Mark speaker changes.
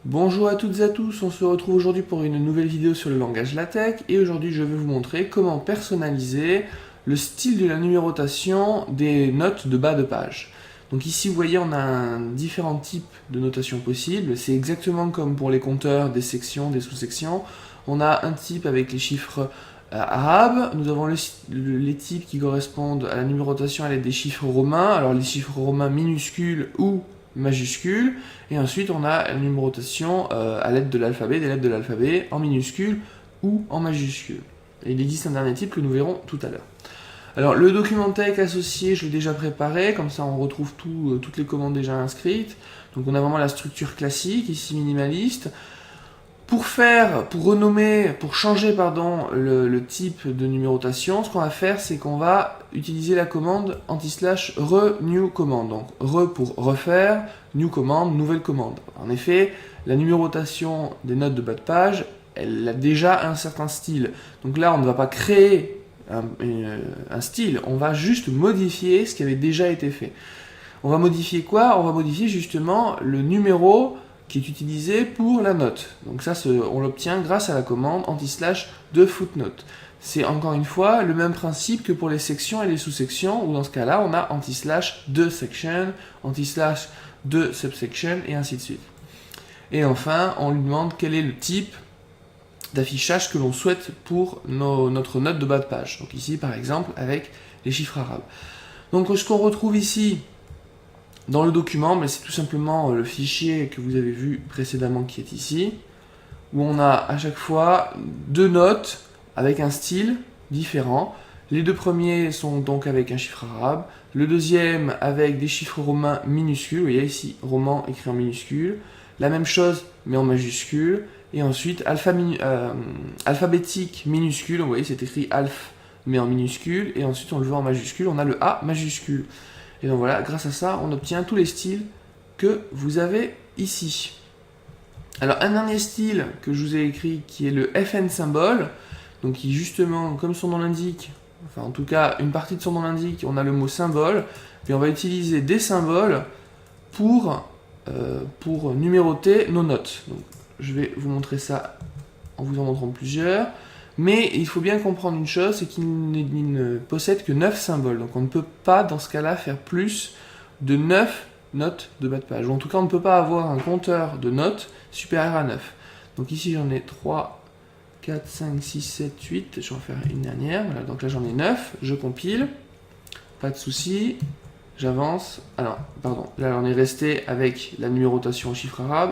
Speaker 1: Bonjour à toutes et à tous, on se retrouve aujourd'hui pour une nouvelle vidéo sur le langage LaTeX et aujourd'hui je vais vous montrer comment personnaliser le style de la numérotation des notes de bas de page. Donc ici vous voyez on a différents types de notation possibles, c'est exactement comme pour les compteurs, des sections, des sous-sections. On a un type avec les chiffres arabes, nous avons les types qui correspondent à la numérotation à l'aide des chiffres romains, alors les chiffres romains minuscules ou majuscules, et ensuite on a la numérotation à l'aide de l'alphabet, des lettres de l'alphabet en minuscules ou en majuscules. Et il existe un dernier type que nous verrons tout à l'heure. Alors le document texte associé, je l'ai déjà préparé, comme ça on retrouve toutes les commandes déjà inscrites. Donc on a vraiment la structure classique, ici minimaliste. Pour renommer, pour changer le type de numérotation, ce qu'on va faire, c'est qu'on va utiliser la commande /new command. Donc re pour refaire, new command, nouvelle commande. En effet, la numérotation des notes de bas de page, elle a déjà un certain style. Donc là, on ne va pas créer un style, on va juste modifier ce qui avait déjà été fait. On va modifier quoi? On va modifier justement le numéro qui est utilisé pour la note. Donc ça, on l'obtient grâce à la commande /de footnote. C'est encore une fois le même principe que pour les sections et les sous-sections, où dans ce cas-là, on a /de section, /de subsection, et ainsi de suite. Et enfin, on lui demande quel est le type d'affichage que l'on souhaite pour notre note de bas de page. Donc ici, par exemple, avec les chiffres arabes. Donc ce qu'on retrouve ici, dans le document, mais c'est tout simplement le fichier que vous avez vu précédemment qui est ici, où on a à chaque fois deux notes avec un style différent. Les deux premiers sont donc avec un chiffre arabe, le deuxième avec des chiffres romains minuscules, vous voyez ici roman écrit en minuscule, la même chose mais en majuscule, et ensuite alphabétique minuscule, vous voyez c'est écrit alf mais en minuscule, et ensuite on le voit en majuscule, on a le A majuscule. Et donc voilà, grâce à ça, on obtient tous les styles que vous avez ici. Alors un dernier style que je vous ai écrit qui est le FN symbole, donc qui justement, comme son nom l'indique, enfin en tout cas une partie de son nom l'indique, on a le mot symbole, puis on va utiliser des symboles pour numéroter nos notes. Donc je vais vous montrer ça en vous en montrant plusieurs. Mais il faut bien comprendre une chose, c'est qu'il ne possède que 9 symboles. Donc on ne peut pas, dans ce cas-là, faire plus de 9 notes de bas de page. Ou en tout cas, on ne peut pas avoir un compteur de notes supérieur à 9. Donc ici, j'en ai 3, 4, 5, 6, 7, 8. Je vais en faire une dernière. Voilà, donc là, j'en ai 9. Je compile. Pas de souci. J'avance. Alors, pardon. Là, on est resté avec la numérotation en chiffres arabes.